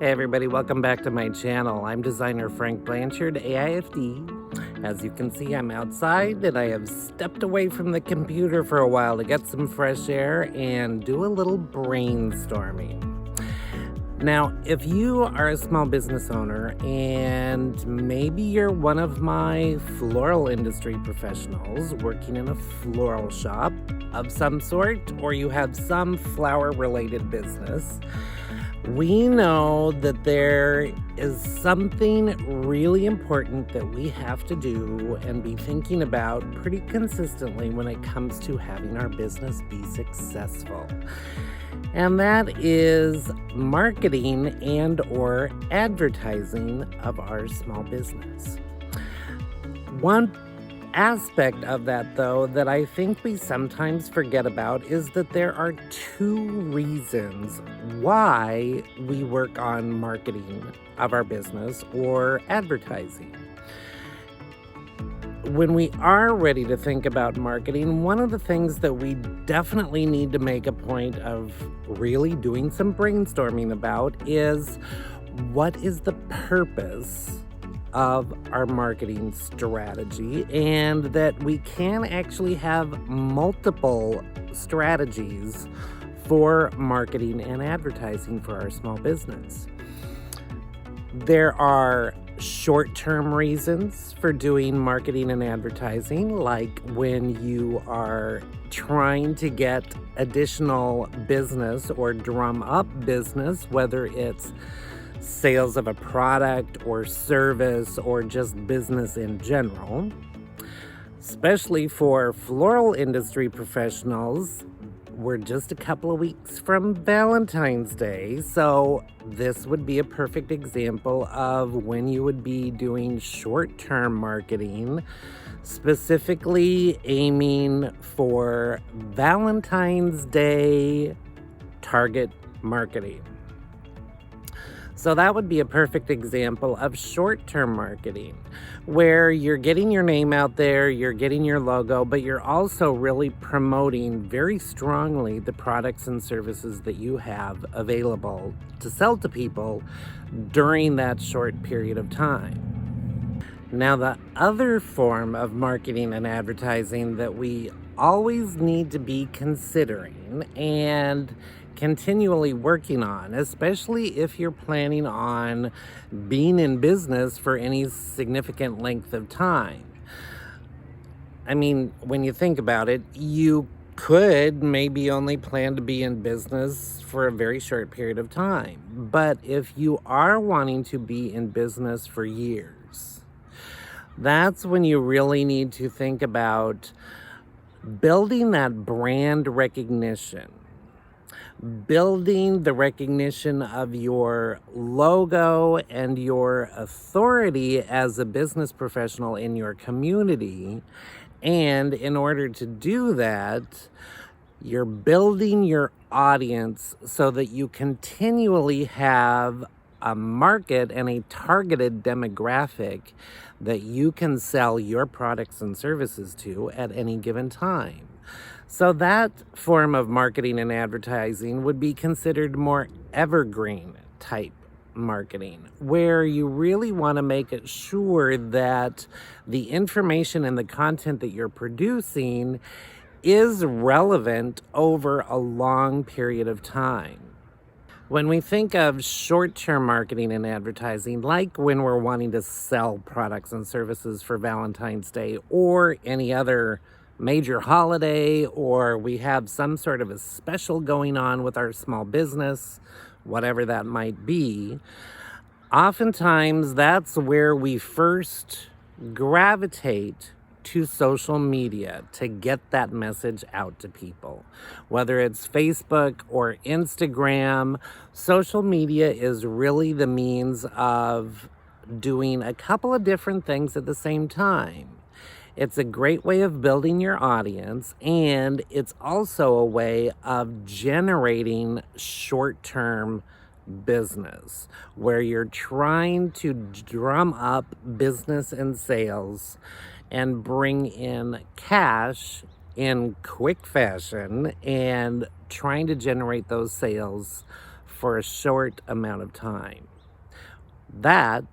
Hey everybody, welcome back to my channel. I'm designer Frank Blanchard AIFD. As you can see, I'm outside and I have stepped away from the computer for a while to get some fresh air and do a little brainstorming. Now, if you are a small business owner and maybe you're one of my floral industry professionals working in a floral shop of some sort, or you have some flower-related business, we know that there is something really important that we have to do and be thinking about pretty consistently when it comes to having our business be successful. And that is marketing and or advertising of our small business. One aspect of that, though, that I think we sometimes forget about is that there are two reasons why we work on marketing of our business or advertising. When we are ready to think about marketing, one of the things that we definitely need to make a point of really doing some brainstorming about is what is the purpose of our marketing strategy, and that we can actually have multiple strategies for marketing and advertising for our small business. There are short-term reasons for doing marketing and advertising, like when you are trying to get additional business or drum up business, whether it's sales of a product or service or just business in general. Especially for floral industry professionals, we're just a couple of weeks from Valentine's Day, so this would be a perfect example of when you would be doing short-term marketing, specifically aiming for Valentine's Day target marketing. So that would be a perfect example of short-term marketing, where you're getting your name out there, you're getting your logo, but you're also really promoting very strongly the products and services that you have available to sell to people during that short period of time. Now, the other form of marketing and advertising that we always need to be considering and continually working on, especially if you're planning on being in business for any significant length of time. I mean, when you think about it, you could maybe only plan to be in business for a very short period of time. But if you are wanting to be in business for years, that's when you really need to think about building that brand recognition, building the recognition of your logo and your authority as a business professional in your community. And in order to do that, you're building your audience so that you continually have a market and a targeted demographic that you can sell your products and services to at any given time. So that form of marketing and advertising would be considered more evergreen type marketing, where you really want to make it sure that the information and the content that you're producing is relevant over a long period of time. When we think of short-term marketing and advertising, like when we're wanting to sell products and services for Valentine's Day or any other major holiday, or we have some sort of a special going on with our small business, whatever that might be, oftentimes that's where we first gravitate to social media to get that message out to people. Whether it's Facebook or Instagram, social media is really the means of doing a couple of different things at the same time. It's a great way of building your audience, and it's also a way of generating short-term business, where you're trying to drum up business and sales and bring in cash in quick fashion and trying to generate those sales for a short amount of time. That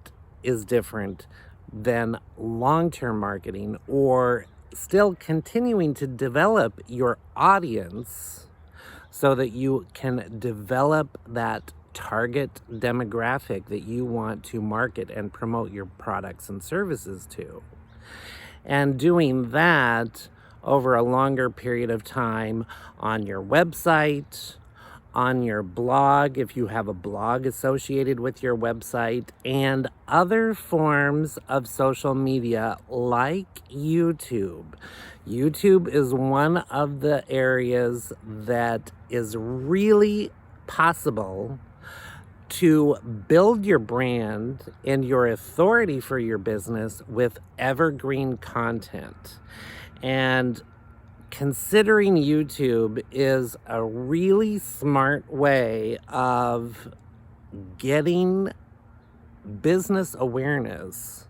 is different than long-term marketing, or still continuing to develop your audience so that you can develop that target demographic that you want to market and promote your products and services to. And doing that over a longer period of time on your website, on your blog, if you have a blog associated with your website, and other forms of social media like YouTube. YouTube is one of the areas that is really possible to build your brand and your authority for your business with evergreen content. And considering YouTube is a really smart way of getting business awareness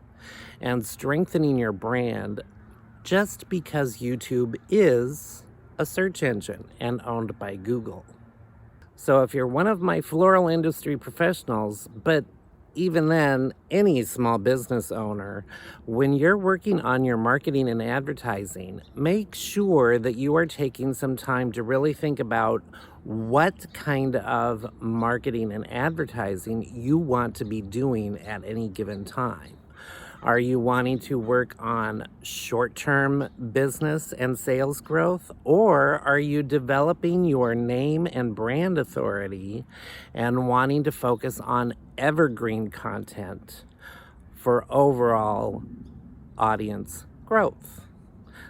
and strengthening your brand, just because YouTube is a search engine and owned by Google. So if you're one of my floral industry professionals, but even then, any small business owner, when you're working on your marketing and advertising, make sure that you are taking some time to really think about what kind of marketing and advertising you want to be doing at any given time. Are you wanting to work on short-term business and sales growth, or are you developing your name and brand authority and wanting to focus on evergreen content for overall audience growth?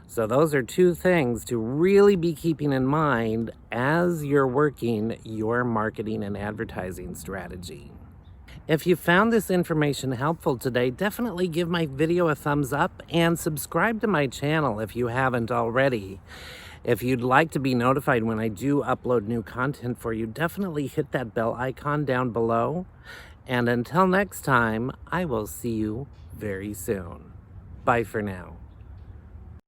So those are two things to really be keeping in mind as you're working your marketing and advertising strategy. If you found this information helpful today, definitely give my video a thumbs up and subscribe to my channel if you haven't already. If you'd like to be notified when I do upload new content for you, definitely hit that bell icon down below. And until next time, I will see you very soon. Bye for now.